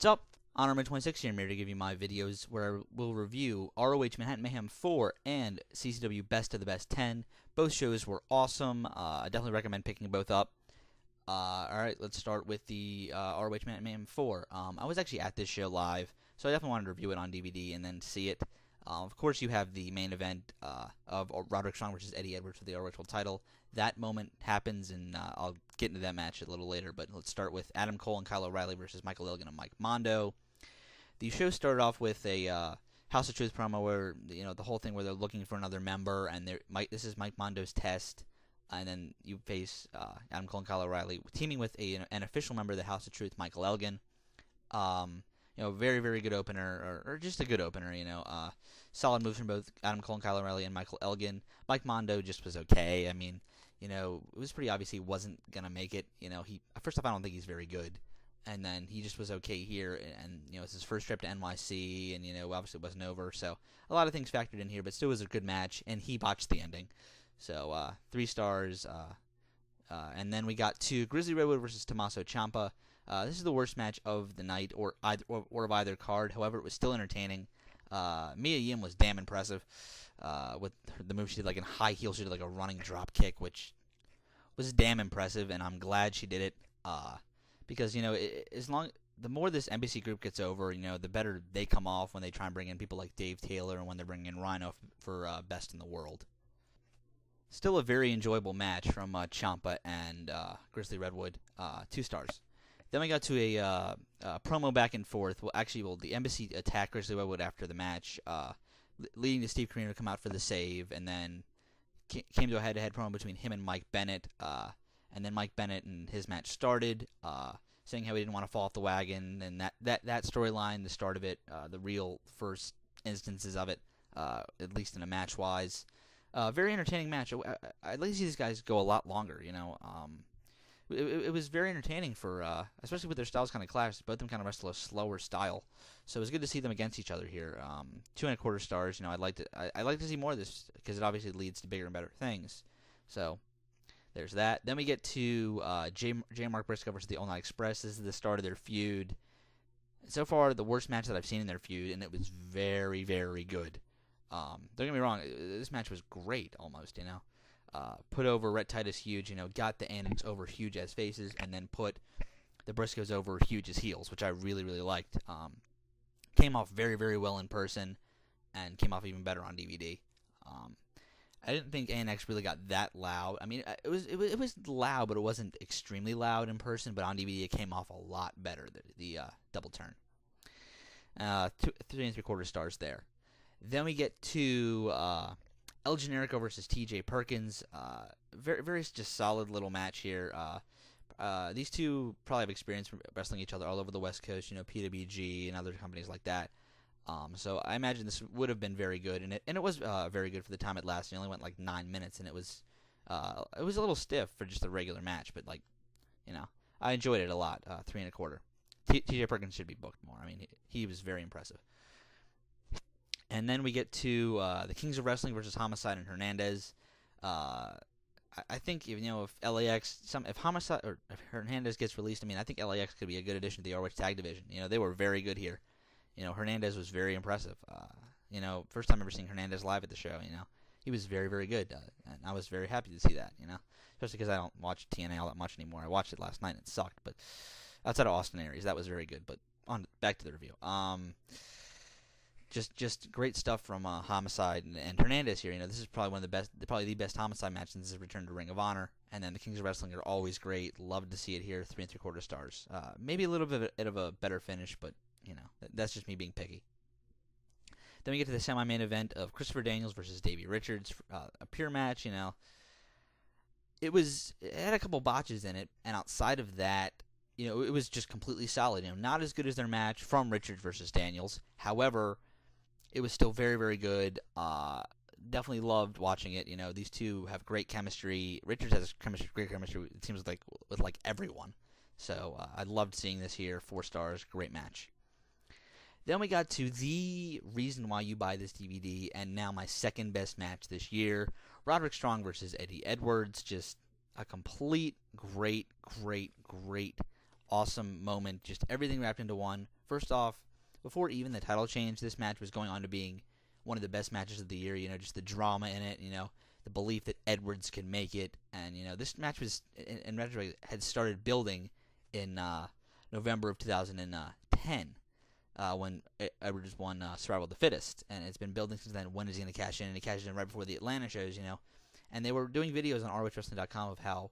What's up? Honorman26 here. I'm here to give you my videos where I will review ROH Manhattan Mayhem IV and CZW Best of the Best 10. Both shows were awesome. I definitely recommend picking both up. Alright, let's start with the ROH Manhattan Mayhem IV. I was actually at this show live, so I definitely wanted to review it on DVD and then see it. Of course, you have the main event of Roderick Strong versus Eddie Edwards for the ROH World title. That moment happens, and I'll get into that match a little later, but let's start with Adam Cole and Kyle O'Reilly versus Michael Elgin and Mike Mondo. The show started off with a House of Truth promo where, the whole thing where they're looking for another member, and this is Mike Mondo's test, and then you face Adam Cole and Kyle O'Reilly teaming with an official member of the House of Truth, Michael Elgin. Very, very good opener, or just a good opener, solid moves from both Adam Cole and Kyle O'Reilly and Michael Elgin. Mike Mondo just was okay. I mean, it was pretty obvious he wasn't going to make it. First off, I don't think he's very good. And then he just was okay here, and, it's his first trip to NYC, and, obviously it wasn't over. So a lot of things factored in here, but still was a good match, and he botched the ending. So 3 stars, and then we got to Grizzly Redwood versus Tomasso Ciampa. This is the worst match of the night or of either card. However, it was still entertaining. Mia Yim was damn impressive with the move she did, like in high heels. She did like a running drop kick, which was damn impressive, and I'm glad she did it because the more this NBC group gets over, the better they come off when they try and bring in people like Dave Taylor and when they're bringing in Rhino for Best in the World. Still a very enjoyable match from Ciampa and Grizzly Redwood, 2 stars. Then we got to a promo back and forth. The Embassy attacked Grizzly Redwood after the match, leading to Steve Corino to come out for the save, and then came to a head-to-head promo between him and Mike Bennett, and then Mike Bennett and his match started, saying how he didn't want to fall off the wagon, and that storyline, the start of it, the real first instances of it, at least in a match-wise. Very entertaining match. I'd like to see these guys go a lot longer, It was very entertaining for, especially with their styles kind of clashed. Both of them kind of wrestle a slower style, so it was good to see them against each other here. 2.25 stars. I'd like to see more of this because it obviously leads to bigger and better things. So there's that. Then we get to J. Mark Briscoe versus the All Night Express. This is the start of their feud. So far, the worst match that I've seen in their feud, and it was very, very good. Don't get me wrong, this match was great almost. Put over Rhett Titus huge, got the Annons over huge as faces, and then put the Briscoes over huge as heels, which I really, really liked. Came off very, very well in person, and came off even better on DVD. I didn't think ANX really got that loud. I mean, it was loud, but it wasn't extremely loud in person. But on DVD, it came off a lot better. The double turn. 3.75 stars there. Then we get to El Generico versus Tj Perkins. Very, very just solid little match here. These two probably have experience from wrestling each other all over the West Coast, PWG and other companies like that. So I imagine this would have been very good, and it was very good for the time it lasted. It only went like 9 minutes, and it was a little stiff for just a regular match, but I enjoyed it a lot. 3.25. Tj Perkins should be booked more. I mean, he was very impressive. And then we get to the Kings of Wrestling versus Homicide and Hernandez. I think if Homicide or if Hernandez gets released, I think LAX could be a good addition to the ROH Tag Division. They were very good here. Hernandez was very impressive. First time ever seeing Hernandez live at the show. He was very, very good, and I was very happy to see that. Especially because I don't watch TNA all that much anymore. I watched it last night and it sucked, but outside of Austin Aries, that was very good. But back to the review. Just great stuff from Homicide and Hernandez here. This is probably probably the best Homicide match since his return to Ring of Honor. And then the Kings of Wrestling are always great. Love to see it here. 3.75 stars. Maybe a little bit of a better finish, but that's just me being picky. Then we get to the semi-main event of Christopher Daniels versus Davey Richards. A pure match. It had a couple botches in it, and outside of that, it was just completely solid. Not as good as their match from Richards versus Daniels. However, it was still very, very good. Definitely loved watching it. These two have great chemistry. Richards has great chemistry, it seems like, with everyone. So I loved seeing this here. 4 stars. Great match. Then we got to the reason why you buy this DVD, and now my second best match this year. Roderick Strong versus Eddie Edwards. Just a complete, great, awesome moment, just everything wrapped into one. First off, before even the title change, this match was going on to being one of the best matches of the year. Just the drama in it, the belief that Edwards could make it. And, this match was, in retrospect, had started building in November of 2010 when Edwards won Survival of the Fittest. And it's been building since then. When is he going to cash in? And he cashed in right before the Atlanta shows, And they were doing videos on ROHWrestling.com of how,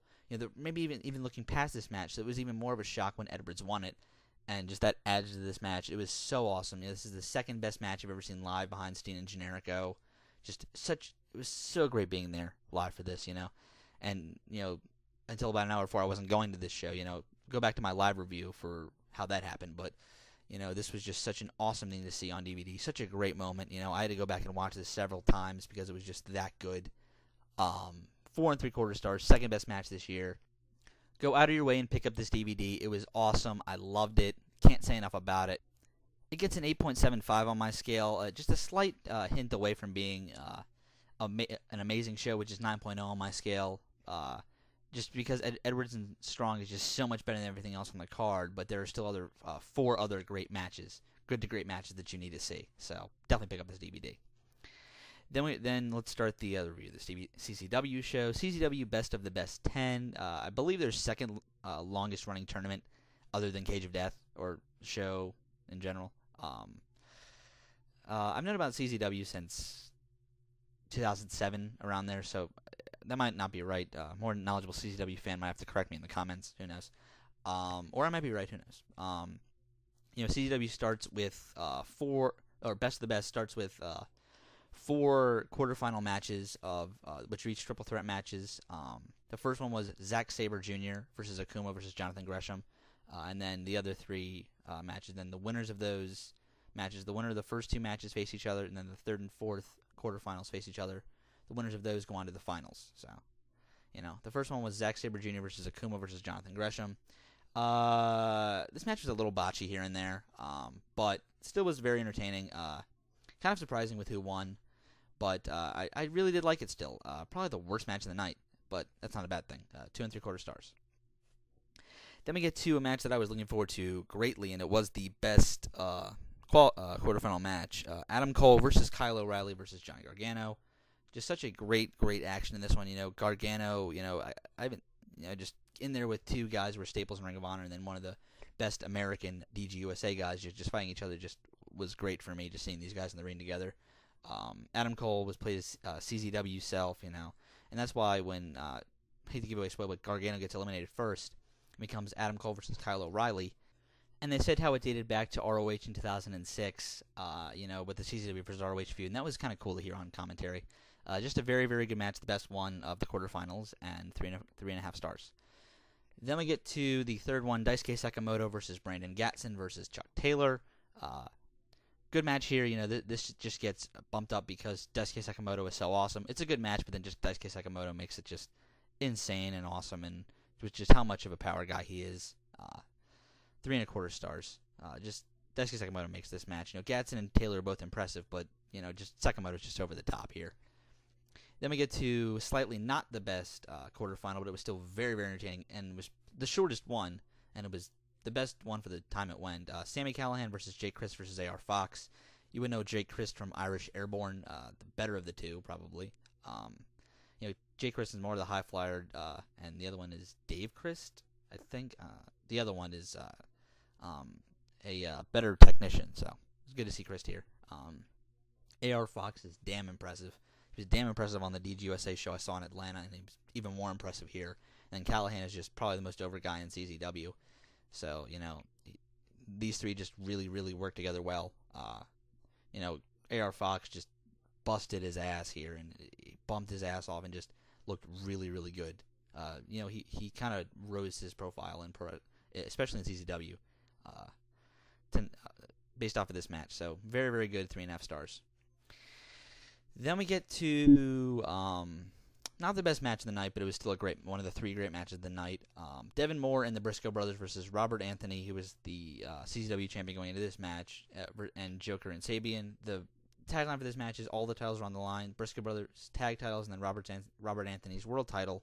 maybe even looking past this match, so it was even more of a shock when Edwards won it. And just that added to this match. It was so awesome. This is the second best match I've ever seen live behind Steen and Generico. It was so great being there live for this, And, until about an hour before I wasn't going to this show, go back to my live review for how that happened. But, this was just such an awesome thing to see on DVD. Such a great moment. I had to go back and watch this several times because it was just that good. 4 3/4 stars, second best match this year. Go out of your way and pick up this DVD. It was awesome. I loved it. Can't say enough about it. It gets an 8.75 on my scale. Just a slight hint away from being an amazing show, which is 9.0 on my scale. Just because Edwards and Strong is just so much better than everything else on the card. But there are still 4 other great matches, good to great matches that you need to see. So definitely pick up this DVD. Then let's start the review of the CZW show. CZW Best of the Best 10. I believe their second longest running tournament other than Cage of Death or show in general. I've known about CZW since 2007, around there, so that might not be right. More knowledgeable CZW fan might have to correct me in the comments. Who knows? Or I might be right. Who knows? CZW starts with Best of the Best starts with 4 quarterfinal matches of which are each triple threat matches. The first one was Zack Sabre Jr. versus Akuma versus Jonathan Gresham, and then the other 3 matches. Then the winners of those matches, the winner of the first 2 matches face each other, and then the third and fourth quarterfinals face each other. The winners of those go on to the finals. So, the first one was Zack Sabre Jr. versus Akuma versus Jonathan Gresham. This match was a little botchy here and there, but still was very entertaining. Kind of surprising with who won. But I really did like it still. Probably the worst match of the night, but that's not a bad thing. 2 3/4 stars. Then we get to a match that I was looking forward to greatly, and it was the best quarterfinal match. Adam Cole versus Kyle O'Reilly versus Johnny Gargano. Just such a great action in this one. Gargano, I've been, just in there with 2 guys who were staples in Ring of Honor, and then one of the best American DGUSA guys just fighting each other. Just was great for me, just seeing these guys in the ring together. Adam Cole was played as CZW self, and that's why when I hate to give away spoil, but Gargano gets eliminated first, it becomes Adam Cole versus Kyle O'Reilly, and they said how it dated back to ROH in 2006, with the CZW versus ROH feud, and that was kind of cool to hear on commentary. Just a very, very good match, the best one of the quarterfinals, and 3.5 stars. Then we get to the third one, Daisuke Sekimoto versus Brandon Gatson versus Chuck Taylor. Good match here. This just gets bumped up because Daisuke Sekimoto is so awesome. It's a good match, but then just Daisuke Sekimoto makes it just insane and awesome, and with just how much of a power guy he is. 3.25 stars. Just Daisuke Sekimoto makes this match. Gatson and Taylor are both impressive, but just Sekimoto's just over the top here. Then we get to slightly not the best quarterfinal, but it was still very, very entertaining, and was the shortest one, and it was the best one for the time it went. Sami Callihan versus Jake Crist versus AR Fox. You would know Jake Crist from Irish Airborne, the better of the 2, probably. Jake Crist is more of the high flyer, and the other one is Dave Crist, I think. The other one is a better technician, so it's good to see Crist here. AR Fox is damn impressive. He was damn impressive on the DGUSA show I saw in Atlanta, and he was even more impressive here. And Callihan is just probably the most over guy in CZW. So, these 3 just really, really work together well. AR Fox just busted his ass here, and he bumped his ass off and just looked really, really good. He kind of rose his profile, especially in CZW, based off of this match. So, very, very good, 3.5 stars. Then we get to not the best match of the night, but it was still one of the 3 great matches of the night. Devon Moore and the Briscoe brothers versus Robert Anthony, who was the CZW champion going into this match, and Joker and Sabian. The tagline for this match is all the titles are on the line. Briscoe brothers tag titles, and then Robert Anthony's world title.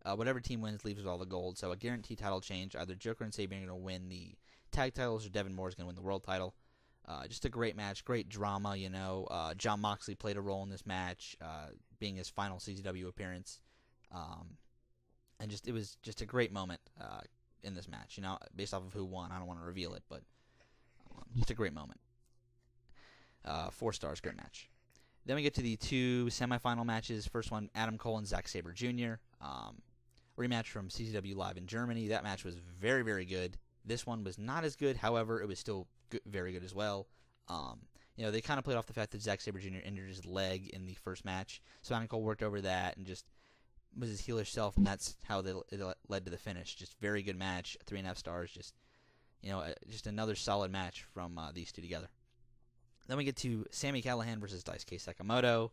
Whatever team wins leaves with all the gold. So a guaranteed title change. Either Joker and Sabian are going to win the tag titles, or Devon Moore is going to win the world title. Just a great match, great drama. Jon Moxley played a role in this match, being his final CZW appearance, and it was just a great moment in this match. Based off of who won, I don't want to reveal it, but just a great moment. 4 stars, great match. Then we get to the 2 semifinal matches. First one, Adam Cole and Zack Sabre Jr. Rematch from CZW Live in Germany. That match was very, very good. This one was not as good. However, it was still good, very good as well. They kind of played off the fact that Zack Sabre Jr. injured his leg in the first match. So Adam Cole worked over that and just was his heelish self, and that's how it led to the finish. Just very good match, 3.5 stars. Just another solid match from these two together. Then we get to Sami Callihan versus Daisuke Sekimoto.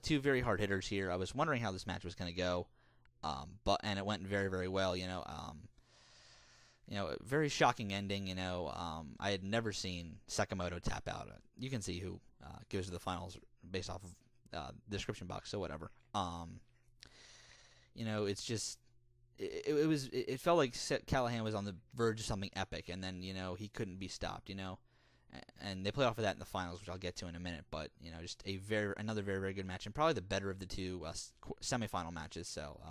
2 very hard hitters here. I was wondering how this match was going to go, and it went very, very well. Very shocking ending. I had never seen Sekimoto tap out. You can see who goes to the finals based off of the description box, so whatever. It's just it felt like Callihan was on the verge of something epic, and then he couldn't be stopped. And they played off of that in the finals, which I'll get to in a minute. But just another very, very good match, and probably the better of the 2 semifinal matches. So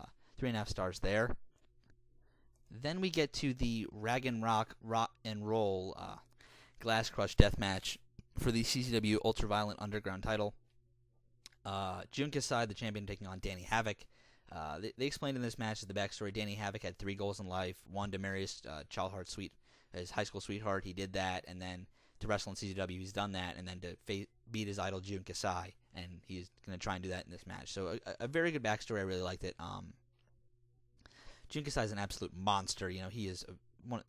3.5 stars there. Then we get to the Rag and Rock and Roll Glass Crush Death match for the CZW Ultraviolent Underground title. Jun Kasai, the champion, taking on Danny Havoc. They explained in this match the backstory. Danny Havoc had 3 goals in life. One, to marry his his high school sweetheart. He did that, and then to wrestle in CZW, he's done that, and then to beat his idol Jun Kasai, and he's going to try and do that in this match. So a very good backstory. I really liked it. Jun Kasai is an absolute monster. He's one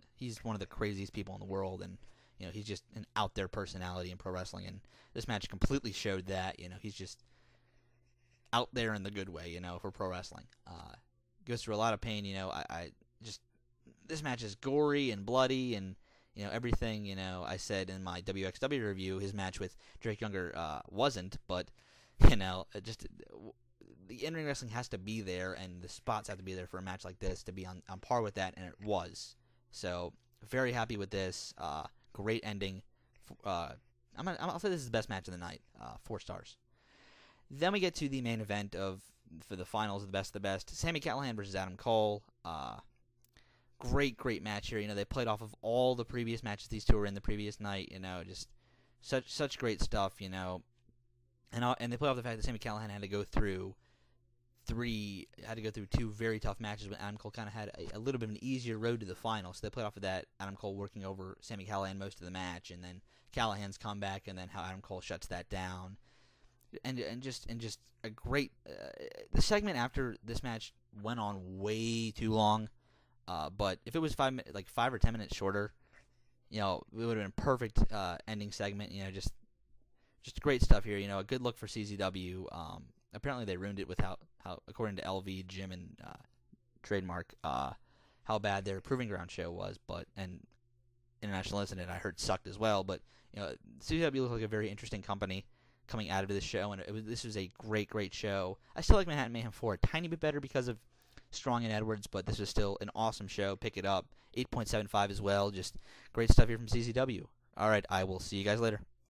of the craziest people in the world, and he's just an out there personality in pro wrestling. And this match completely showed that. He's just out there in the good way. For pro wrestling, goes through a lot of pain. This match is gory and bloody, and everything. I said in my WXW review, his match with Drake Younger wasn't, but just. The in-ring wrestling has to be there, and the spots have to be there for a match like this to be on par with that, and it was. So, very happy with this. Great ending. I'll say this is the best match of the night. 4 stars. Then we get to the main event for the finals of the best. Sami Callihan versus Adam Cole. Great match here. They played off of all the previous matches these two were in the previous night. Just such great stuff. And they played off the fact that Sami Callihan had to go through 2 very tough matches when Adam Cole kind of had a little bit of an easier road to the final. So they played off of that, Adam Cole working over Sami Callihan most of the match, and then Callahan's comeback, and then how Adam Cole shuts that down, and just a great the segment after this match went on way too long, but if it was 5 or 10 minutes shorter, it would have been a perfect ending segment. Just great stuff here. A good look for CZW. Apparently they ruined it with how according to LV, Jim, and Trademark, how bad their Proving Ground show was. And International Incident, I heard, sucked as well. But CZW looked like a very interesting company coming out of this show, and this was a great show. I still like Manhattan Mayhem 4 a tiny bit better because of Strong and Edwards, but this was still an awesome show. Pick it up. 8.75 as well. Just great stuff here from CZW. All right, I will see you guys later.